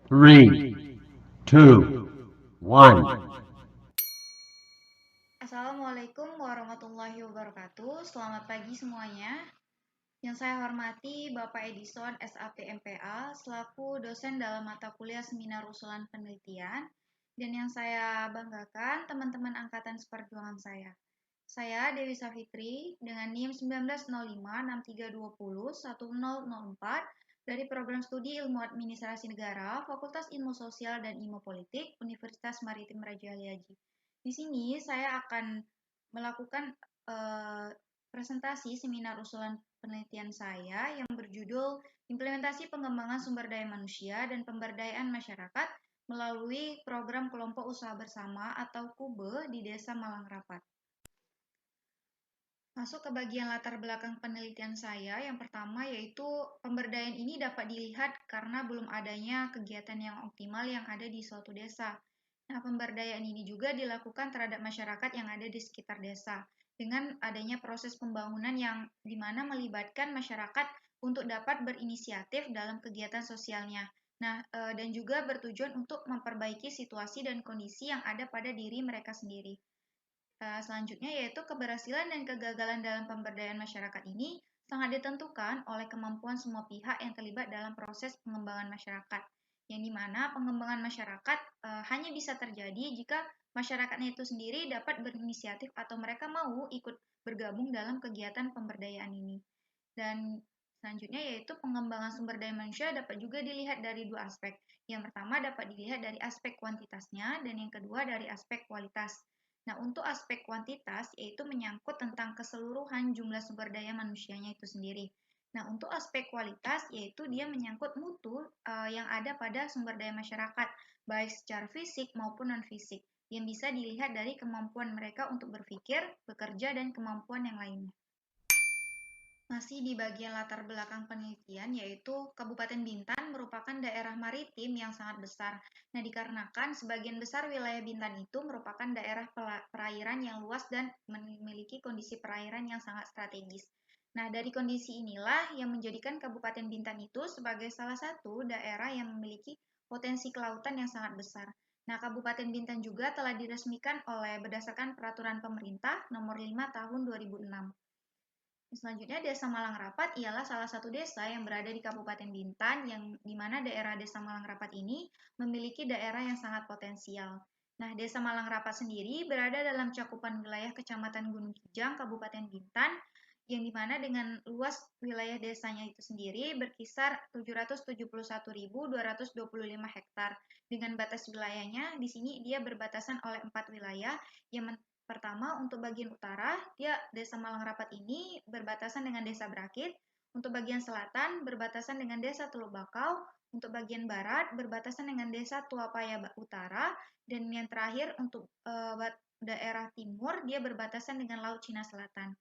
Three, two, one. Assalamualaikum warahmatullahi wabarakatuh. Selamat pagi semuanya. Yang saya hormati Bapak Edison SAP MPA selaku dosen dalam mata kuliah Seminar Usulan Penelitian, dan yang saya banggakan teman-teman angkatan seperjuangan saya. Saya Dewi Safitri dengan NIM 190563201004 dari Program Studi Ilmu Administrasi Negara, Fakultas Ilmu Sosial dan Ilmu Politik, Universitas Maritim Raja Ali Haji. Di sini saya akan melakukan presentasi seminar usulan penelitian saya yang berjudul Implementasi Pengembangan Sumber Daya Manusia dan Pemberdayaan Masyarakat melalui Program Kelompok Usaha Bersama atau KUBE di Desa Malang Rapat. Masuk ke bagian latar belakang penelitian saya, yang pertama yaitu pemberdayaan ini dapat dilihat karena belum adanya kegiatan yang optimal yang ada di suatu desa. Nah, pemberdayaan ini juga dilakukan terhadap masyarakat yang ada di sekitar desa, dengan adanya proses pembangunan yang dimana melibatkan masyarakat untuk dapat berinisiatif dalam kegiatan sosialnya. Nah, dan juga bertujuan untuk memperbaiki situasi dan kondisi yang ada pada diri mereka sendiri. Selanjutnya yaitu keberhasilan dan kegagalan dalam pemberdayaan masyarakat ini sangat ditentukan oleh kemampuan semua pihak yang terlibat dalam proses pengembangan masyarakat. Yang dimana pengembangan masyarakat hanya bisa terjadi jika masyarakatnya itu sendiri dapat berinisiatif atau mereka mau ikut bergabung dalam kegiatan pemberdayaan ini. Dan selanjutnya yaitu pengembangan sumber daya manusia dapat juga dilihat dari dua aspek. Yang pertama dapat dilihat dari aspek kuantitasnya dan yang kedua dari aspek kualitas. Nah, untuk aspek kuantitas yaitu menyangkut tentang keseluruhan jumlah sumber daya manusianya itu sendiri. Nah, untuk aspek kualitas yaitu dia menyangkut mutu yang ada pada sumber daya masyarakat, baik secara fisik maupun non-fisik, yang bisa dilihat dari kemampuan mereka untuk berpikir, bekerja, dan kemampuan yang lainnya. Masih di bagian latar belakang penelitian, yaitu Kabupaten Bintan merupakan daerah maritim yang sangat besar. Nah, dikarenakan sebagian besar wilayah Bintan itu merupakan daerah perairan yang luas dan memiliki kondisi perairan yang sangat strategis. Nah, dari kondisi inilah yang menjadikan Kabupaten Bintan itu sebagai salah satu daerah yang memiliki potensi kelautan yang sangat besar. Nah, Kabupaten Bintan juga telah diresmikan berdasarkan peraturan pemerintah nomor 5 tahun 2006. Selanjutnya, Desa Malang Rapat ialah salah satu desa yang berada di Kabupaten Bintan, yang di mana daerah Desa Malang Rapat ini memiliki daerah yang sangat potensial. Nah, Desa Malang Rapat sendiri berada dalam cakupan wilayah Kecamatan Gunung Kijang, Kabupaten Bintan, yang dimana dengan luas wilayah desanya itu sendiri berkisar 771.225 hektar. Dengan batas wilayahnya, di sini dia berbatasan oleh 4 wilayah yang pertama, untuk bagian utara, Desa Malang Rapat ini berbatasan dengan Desa Brakit. Untuk bagian selatan, berbatasan dengan Desa Teluk Bakau. Untuk bagian barat, berbatasan dengan Desa Tuapaya Utara. Dan yang terakhir, untuk daerah timur, dia berbatasan dengan Laut Cina Selatan.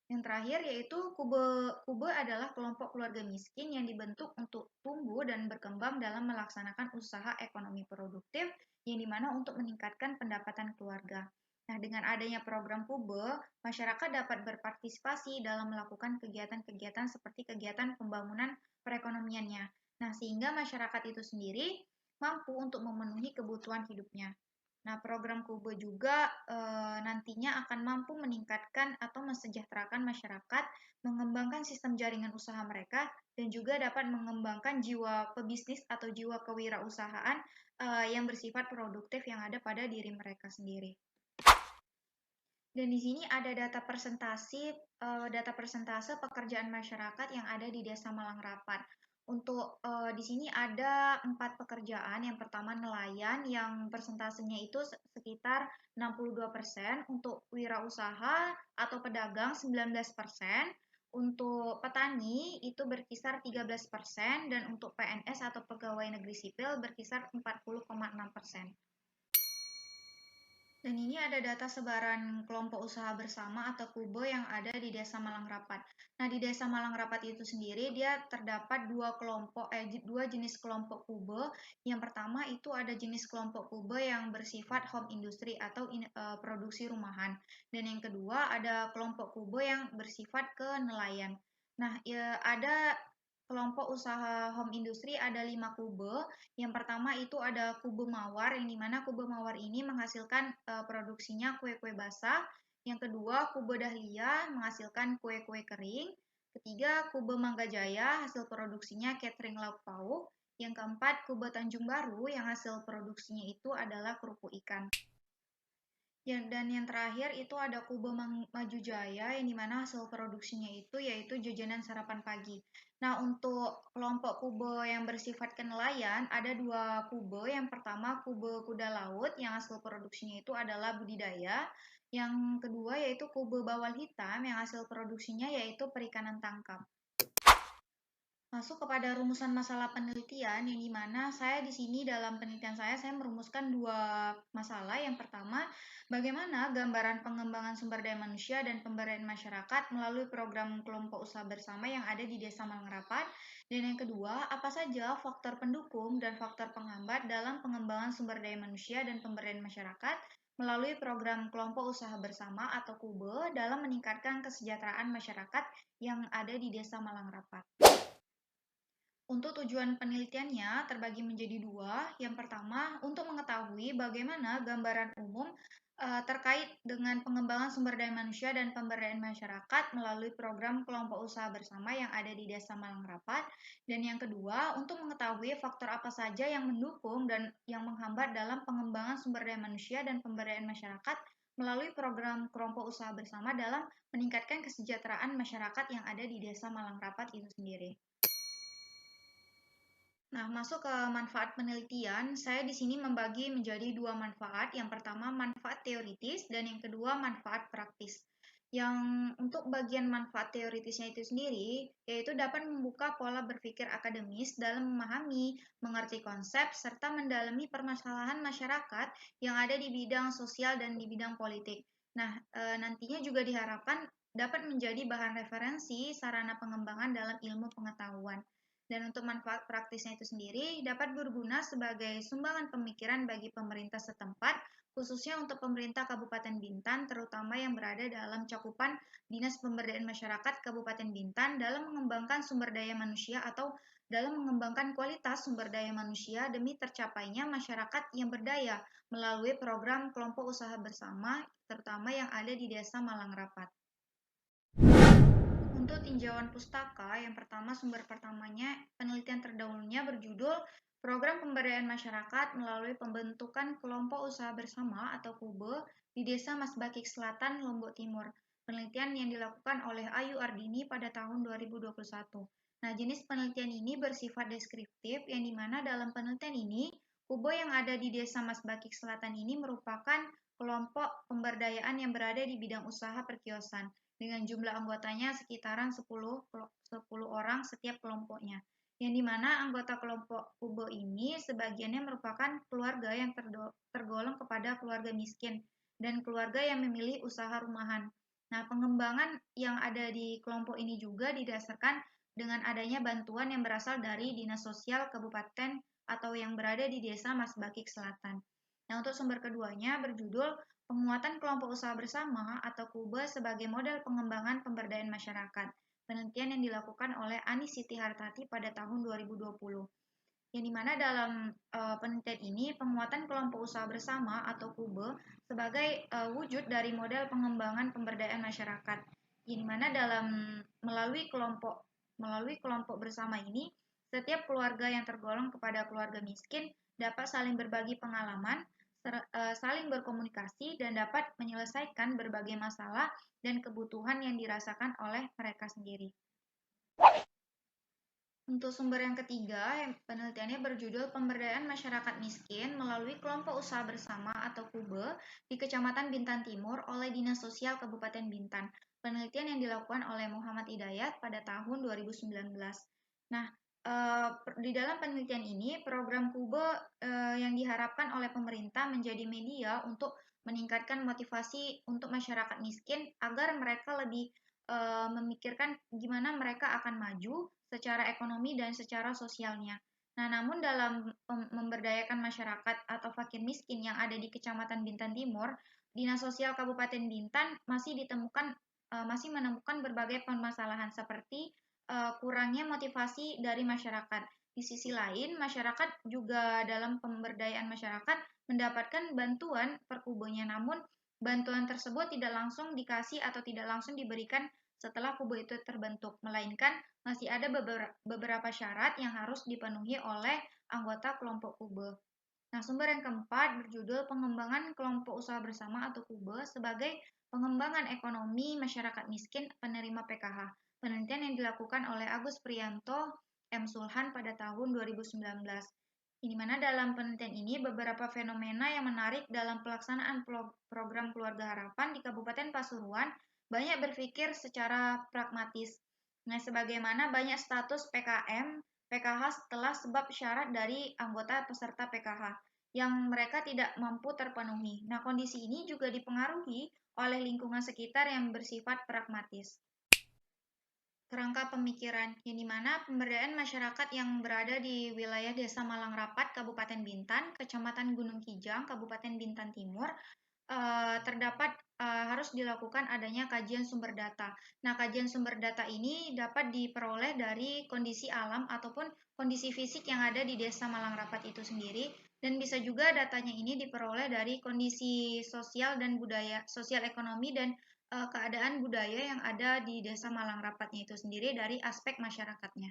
Yang terakhir yaitu Kube adalah kelompok keluarga miskin yang dibentuk untuk tumbuh dan berkembang dalam melaksanakan usaha ekonomi produktif yang dimana untuk meningkatkan pendapatan keluarga. Nah, dengan adanya program Kube, masyarakat dapat berpartisipasi dalam melakukan kegiatan-kegiatan seperti kegiatan pembangunan perekonomiannya. Nah, sehingga masyarakat itu sendiri mampu untuk memenuhi kebutuhan hidupnya. Nah, program Kube juga nantinya akan mampu meningkatkan atau mensejahterakan masyarakat, mengembangkan sistem jaringan usaha mereka, dan juga dapat mengembangkan jiwa pebisnis atau jiwa kewirausahaan yang bersifat produktif yang ada pada diri mereka sendiri. Dan di sini ada data persentase pekerjaan masyarakat yang ada di Desa Malang Rapat. Untuk di sini ada 4 pekerjaan. Yang pertama nelayan yang persentasenya itu sekitar 62%, untuk wirausaha atau pedagang 19%, untuk petani itu berkisar 13%, dan untuk PNS atau pegawai negeri sipil berkisar 40,6%. Dan ini ada data sebaran kelompok usaha bersama atau KUBE yang ada di Desa Malang Rapat. Nah, di Desa Malang Rapat itu sendiri dia terdapat dua jenis kelompok KUBE. Yang pertama itu ada jenis kelompok KUBE yang bersifat home industry atau produksi rumahan. Dan yang kedua ada kelompok KUBE yang bersifat ke nelayan. Nah, ada kelompok usaha home industry ada 5 kube. Yang pertama itu ada kube mawar, yang dimana kube mawar ini menghasilkan produksinya kue-kue basah. Yang kedua, kube dahlia menghasilkan kue-kue kering. Ketiga, kube mangga jaya hasil produksinya catering lauk pauk. Yang keempat, kube Tanjung Baru yang hasil produksinya itu adalah kerupuk ikan. Dan yang terakhir itu ada Kube Maju Jaya yang dimana hasil produksinya itu yaitu jajanan sarapan pagi. Nah, untuk kelompok kube yang bersifat kenelayan ada 2 kube. Yang pertama kube kuda laut yang hasil produksinya itu adalah budidaya. Yang kedua yaitu kube bawal hitam yang hasil produksinya yaitu perikanan tangkap. Masuk kepada rumusan masalah penelitian yang dimana saya di sini dalam penelitian saya merumuskan 2 masalah. Yang pertama, bagaimana gambaran pengembangan sumber daya manusia dan pemberdayaan masyarakat melalui program kelompok usaha bersama yang ada di Desa Malangrapat. Dan yang kedua, apa saja faktor pendukung dan faktor penghambat dalam pengembangan sumber daya manusia dan pemberdayaan masyarakat melalui program kelompok usaha bersama atau KUBE dalam meningkatkan kesejahteraan masyarakat yang ada di Desa Malangrapat. Untuk tujuan penelitiannya terbagi menjadi 2. Yang pertama, untuk mengetahui bagaimana gambaran umum terkait dengan pengembangan sumber daya manusia dan pemberdayaan masyarakat melalui program kelompok usaha bersama yang ada di Desa Malangrapat. Dan yang kedua, untuk mengetahui faktor apa saja yang mendukung dan yang menghambat dalam pengembangan sumber daya manusia dan pemberdayaan masyarakat melalui program kelompok usaha bersama dalam meningkatkan kesejahteraan masyarakat yang ada di Desa Malangrapat itu sendiri. Nah, masuk ke manfaat penelitian, saya di sini membagi menjadi 2 manfaat. Yang pertama manfaat teoritis dan yang kedua manfaat praktis. Yang untuk bagian manfaat teoritisnya itu sendiri, yaitu dapat membuka pola berpikir akademis dalam memahami, mengerti konsep, serta mendalami permasalahan masyarakat yang ada di bidang sosial dan di bidang politik. Nah, nantinya juga diharapkan dapat menjadi bahan referensi sarana pengembangan dalam ilmu pengetahuan. Dan untuk manfaat praktisnya itu sendiri dapat berguna sebagai sumbangan pemikiran bagi pemerintah setempat, khususnya untuk pemerintah Kabupaten Bintan, terutama yang berada dalam cakupan Dinas Pemberdayaan Masyarakat Kabupaten Bintan dalam mengembangkan sumber daya manusia atau dalam mengembangkan kualitas sumber daya manusia demi tercapainya masyarakat yang berdaya melalui program kelompok usaha bersama, terutama yang ada di Desa Malangrapat. Untuk tinjauan pustaka, yang pertama sumber pertamanya penelitian terdahulunya berjudul Program Pemberdayaan Masyarakat melalui pembentukan kelompok usaha bersama atau KUBE di Desa Masbakik Selatan, Lombok Timur. Penelitian yang dilakukan oleh Ayu Ardini pada tahun 2021. Nah, jenis penelitian ini bersifat deskriptif yang dimana dalam penelitian ini KUBE yang ada di Desa Masbakik Selatan ini merupakan kelompok pemberdayaan yang berada di bidang usaha perkiosan dengan jumlah anggotanya sekitaran 10 orang setiap kelompoknya. Yang dimana anggota kelompok KUBE ini sebagiannya merupakan keluarga yang tergolong kepada keluarga miskin dan keluarga yang memilih usaha rumahan. Nah, pengembangan yang ada di kelompok ini juga didasarkan dengan adanya bantuan yang berasal dari Dinas Sosial Kabupaten atau yang berada di Desa Masbakik Selatan. Nah, untuk sumber keduanya berjudul Penguatan kelompok usaha bersama atau KUBE sebagai model pengembangan pemberdayaan masyarakat. Penelitian yang dilakukan oleh Ani Siti Hartati pada tahun 2020. Yang dimana dalam penelitian ini penguatan kelompok usaha bersama atau KUBE sebagai wujud dari model pengembangan pemberdayaan masyarakat. Yang dimana melalui kelompok bersama ini, setiap keluarga yang tergolong kepada keluarga miskin dapat saling berbagi pengalaman, saling berkomunikasi dan dapat menyelesaikan berbagai masalah dan kebutuhan yang dirasakan oleh mereka sendiri. Untuk sumber yang ketiga, penelitiannya berjudul Pemberdayaan Masyarakat Miskin melalui Kelompok Usaha Bersama atau KUBE di Kecamatan Bintan Timur oleh Dinas Sosial Kabupaten Bintan. Penelitian yang dilakukan oleh Muhammad Hidayat pada tahun 2019. Nah, di dalam penelitian ini, program KUBE yang diharapkan oleh pemerintah menjadi media untuk meningkatkan motivasi untuk masyarakat miskin agar mereka lebih memikirkan gimana mereka akan maju secara ekonomi dan secara sosialnya. Nah, namun dalam memberdayakan masyarakat atau fakir miskin yang ada di Kecamatan Bintan Timur, Dinas Sosial Kabupaten Bintan masih menemukan berbagai permasalahan seperti kurangnya motivasi dari masyarakat. Di sisi lain, masyarakat juga dalam pemberdayaan masyarakat mendapatkan bantuan per kubonya, namun bantuan tersebut tidak langsung dikasih atau tidak langsung diberikan setelah kubo itu terbentuk, melainkan masih ada beberapa syarat yang harus dipenuhi oleh anggota kelompok kube. Nah, sumber yang keempat berjudul Pengembangan Kelompok Usaha Bersama atau KUBE sebagai pengembangan ekonomi masyarakat miskin penerima PKH. Penelitian yang dilakukan oleh Agus Priyanto M. Sulhan pada tahun 2019. Di mana dalam penelitian ini beberapa fenomena yang menarik dalam pelaksanaan program Keluarga Harapan di Kabupaten Pasuruan banyak berpikir secara pragmatis. Nah, sebagaimana banyak status PKM PKH setelah sebab syarat dari anggota peserta PKH yang mereka tidak mampu terpenuhi. Nah, kondisi ini juga dipengaruhi oleh lingkungan sekitar yang bersifat pragmatis. Kerangka pemikiran, yang dimana pemberdayaan masyarakat yang berada di wilayah Desa Malang Rapat, Kabupaten Bintan, Kecamatan Gunung Kijang, Kabupaten Bintan Timur, terdapat harus dilakukan adanya kajian sumber data. Nah, kajian sumber data ini dapat diperoleh dari kondisi alam ataupun kondisi fisik yang ada di Desa Malang Rapat itu sendiri, dan bisa juga datanya ini diperoleh dari kondisi sosial dan budaya, sosial ekonomi dan keadaan budaya yang ada di Desa Malang Rapatnya itu sendiri dari aspek masyarakatnya.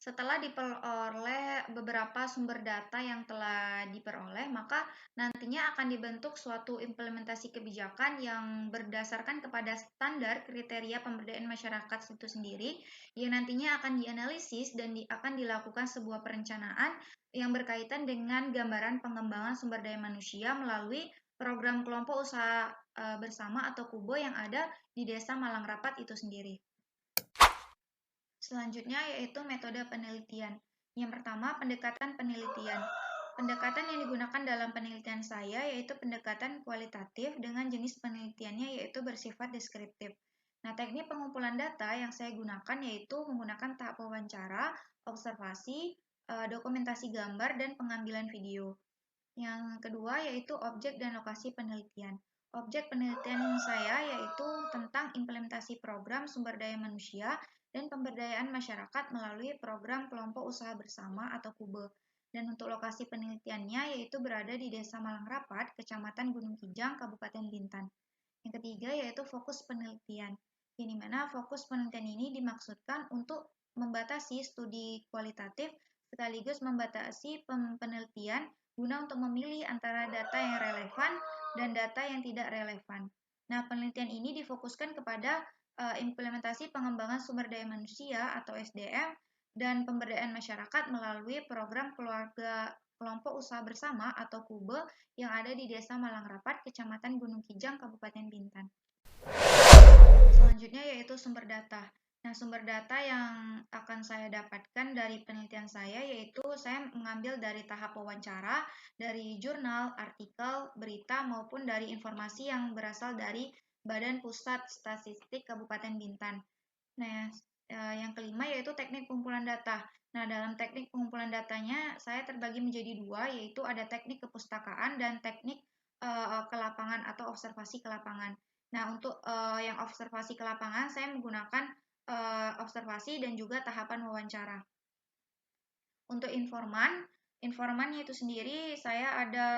Setelah diperoleh beberapa sumber data yang telah diperoleh, maka nantinya akan dibentuk suatu implementasi kebijakan yang berdasarkan kepada standar kriteria pemberdayaan masyarakat itu sendiri, yang nantinya akan dianalisis dan akan dilakukan sebuah perencanaan yang berkaitan dengan gambaran pengembangan sumber daya manusia melalui program kelompok usaha bersama atau KUBO yang ada di Desa Malang Rapat itu sendiri. Selanjutnya yaitu metode penelitian. Yang pertama, pendekatan penelitian. Pendekatan yang digunakan dalam penelitian saya yaitu pendekatan kualitatif dengan jenis penelitiannya yaitu bersifat deskriptif. Nah, teknik pengumpulan data yang saya gunakan yaitu menggunakan tahap wawancara, observasi, dokumentasi gambar, dan pengambilan video. Yang kedua yaitu objek dan lokasi penelitian. Objek penelitian saya yaitu tentang implementasi program sumber daya manusia dan pemberdayaan masyarakat melalui program kelompok usaha bersama atau KUBE. Dan untuk lokasi penelitiannya yaitu berada di Desa Malang Rapat, Kecamatan Gunung Kijang, Kabupaten Bintan. Yang ketiga yaitu fokus penelitian, di mana fokus penelitian ini dimaksudkan untuk membatasi studi kualitatif sekaligus membatasi penelitian guna untuk memilih antara data yang relevan dan data yang tidak relevan. Nah, penelitian ini difokuskan kepada implementasi pengembangan sumber daya manusia atau SDM dan pemberdayaan masyarakat melalui program kelompok usaha bersama atau KUBE yang ada di Desa Malang Rapat, Kecamatan Gunung Kijang, Kabupaten Bintan. Selanjutnya yaitu sumber data. Nah, sumber data yang akan saya dapatkan dari penelitian saya yaitu saya mengambil dari tahap wawancara, dari jurnal, artikel, berita, maupun dari informasi yang berasal dari Badan Pusat Statistik Kabupaten Bintan. Nah, yang kelima yaitu teknik pengumpulan data. Nah, dalam teknik pengumpulan datanya saya terbagi menjadi dua, yaitu ada teknik kepustakaan dan teknik ke lapangan atau observasi ke lapangan. Nah, untuk yang observasi ke lapangan saya menggunakan observasi dan juga tahapan wawancara. Untuk informannya itu sendiri saya ada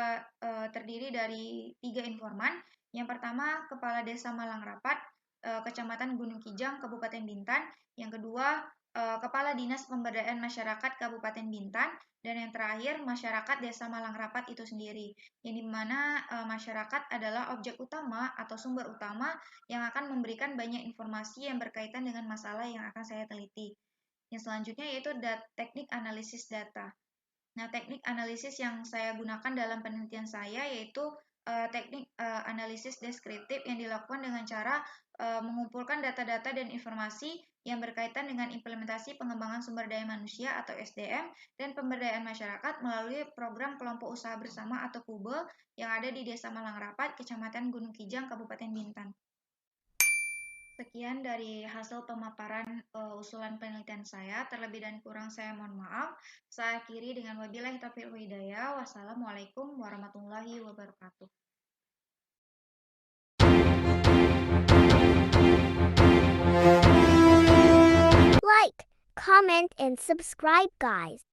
terdiri dari 3 informan. Yang pertama, Kepala Desa Malang Rapat, Kecamatan Gunung Kijang, Kabupaten Bintan. Yang kedua, Kepala Dinas Pemberdayaan Masyarakat Kabupaten Bintan. Dan yang terakhir, masyarakat Desa Malang Rapat itu sendiri. Yang dimana masyarakat adalah objek utama atau sumber utama yang akan memberikan banyak informasi yang berkaitan dengan masalah yang akan saya teliti. Yang selanjutnya yaitu teknik analisis data. Nah, teknik analisis yang saya gunakan dalam penelitian saya yaitu teknik analisis deskriptif yang dilakukan dengan cara mengumpulkan data-data dan informasi yang berkaitan dengan implementasi pengembangan sumber daya manusia atau SDM dan pemberdayaan masyarakat melalui program kelompok usaha bersama atau KUBE yang ada di Desa Malang Rapat, Kecamatan Gunung Kijang, Kabupaten Bintan. Sekian dari hasil pemaparan usulan penelitian saya. Terlebih dan kurang saya mohon maaf. Saya akhiri dengan wabillahi taufiq wal hidayah. Wassalamualaikum warahmatullahi wabarakatuh. like, comment, and subscribe, guys.